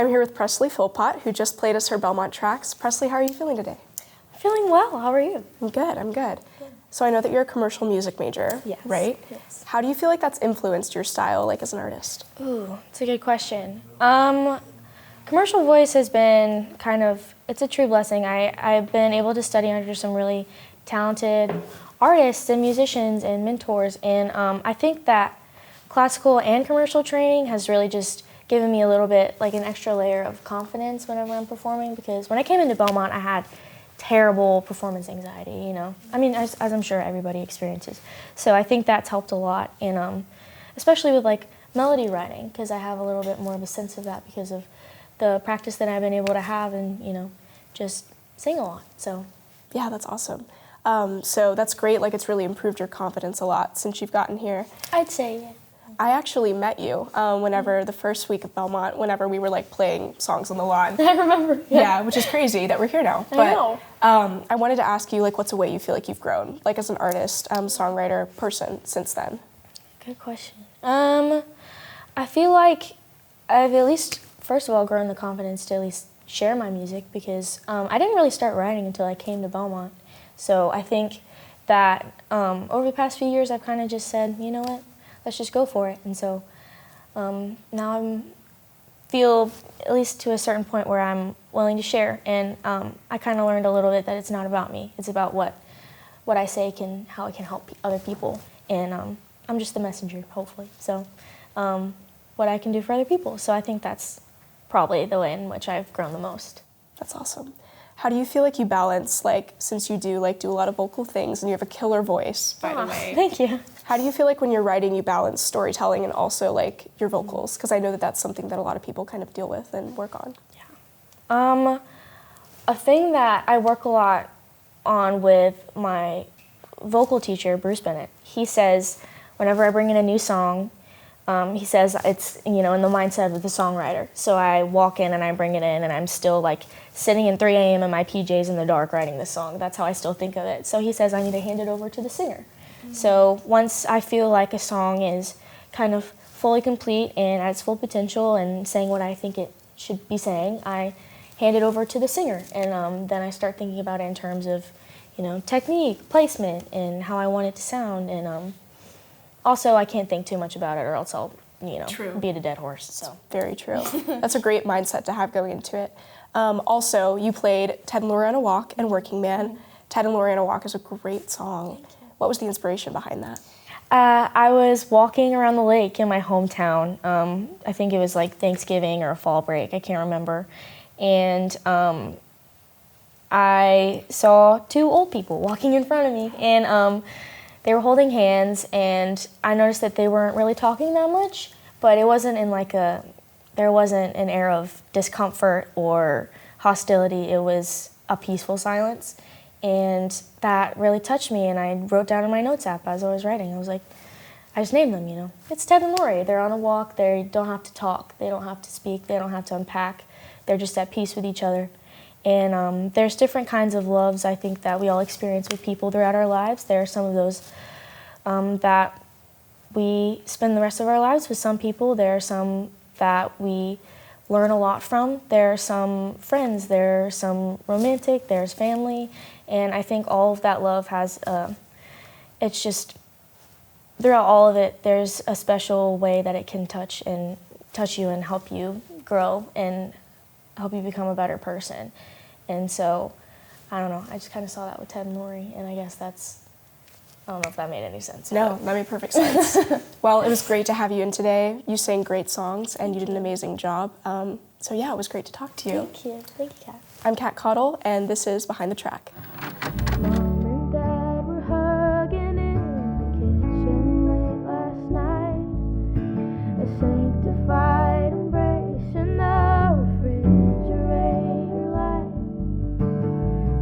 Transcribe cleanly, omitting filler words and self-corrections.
I'm here with Presley Philpot, who just played us her Belmont tracks. Presley, how are you feeling today? Feeling well. How are you? I'm good. So I know that you're a commercial music major, Yes. right? Yes. How do you feel like that's influenced your style, like as an artist? Ooh, it's a good question. Commercial voice has been it's a true blessing. I've been able to study under some really talented artists and musicians and mentors, and I think that classical and commercial training has really just given me a little bit, like an extra layer of confidence whenever I'm performing, because when I came into Belmont, I had terrible performance anxiety, you know. I mean, as I'm sure everybody experiences. So I think that's helped a lot, and especially with like melody writing, because I have a little bit more of a sense of that because of the practice that I've been able to have and, you know, just sing a lot, so. Yeah, that's awesome. So that's great, like it's really improved your confidence a lot since you've gotten here. I'd say, yeah. I actually met you whenever the first week of Belmont, whenever we were like playing songs on the lawn. I remember. Yeah, which is crazy that we're here now. I know. I wanted to ask you, like, what's a way you feel like you've grown, like as an artist, songwriter, person since then? Good question. I feel like I've at least, first of all, grown the confidence to at least share my music, because I didn't really start writing until I came to Belmont. So I think that over the past few years, I've kind of just said, you know what, let's just go for it. And so now I feel, at least to a certain point, where I'm willing to share. And I kind of learned a little bit that it's not about me. It's about what I say how it can help other people. And I'm just the messenger, hopefully. So what I can do for other people. So I think that's probably the way in which I've grown the most. That's awesome. How do you feel like you balance, like, since you do a lot of vocal things and you have a killer voice, by the way. Thank you. How do you feel like when you're writing you balance storytelling and also like your vocals? Because I know that that's something that a lot of people kind of deal with and work on. Yeah. A thing that I work a lot on with my vocal teacher, Bruce Bennett, he says whenever I bring in a new song, he says it's, you know, in the mindset of the songwriter. So I walk in and I bring it in and I'm still like sitting in 3 a.m. in my PJs in the dark writing this song. That's how I still think of it. So he says I need to hand it over to the singer. Mm-hmm. So once I feel like a song is kind of fully complete and at its full potential and saying what I think it should be saying, I hand it over to the singer. And then I start thinking about it in terms of, you know, technique, placement, and how I want it to sound. And also, I can't think too much about it or else I'll, you know, beat a dead horse. So very true. That's a great mindset to have going into it. Also, you played Ted and Lorena Walk and Working Man. Mm-hmm. Ted and Lorena Walk is a great song. What was the inspiration behind that? I was walking around the lake in my hometown. I think it was like Thanksgiving or a fall break. I can't remember. And I saw 2 old people walking in front of me. And they were holding hands, and I noticed that they weren't really talking that much, but it wasn't in there wasn't an air of discomfort or hostility. It was a peaceful silence, and that really touched me, and I wrote down in my notes app as I was writing. I was like, I just named them, you know. It's Ted and Lori. They're on a walk. They don't have to talk. They don't have to speak. They don't have to unpack. They're just at peace with each other. And there's different kinds of loves, I think, that we all experience with people throughout our lives. There are some of those that we spend the rest of our lives with some people. There are some that we learn a lot from. There are some friends. There are some romantic. There's family. And I think all of that love has, it's just, throughout all of it, there's a special way that it can touch you and help you grow and help you become a better person. And so, I don't know, I just kind of saw that with Ted and Lori, and I guess I don't know if that made any sense. No, that made perfect sense. Well, it was great to have you in today. You sang great songs, and you did an amazing job. So yeah, it was great to talk to you. Thank you. Thank you, Kat. I'm Kat Cottle, and this is Behind the Track.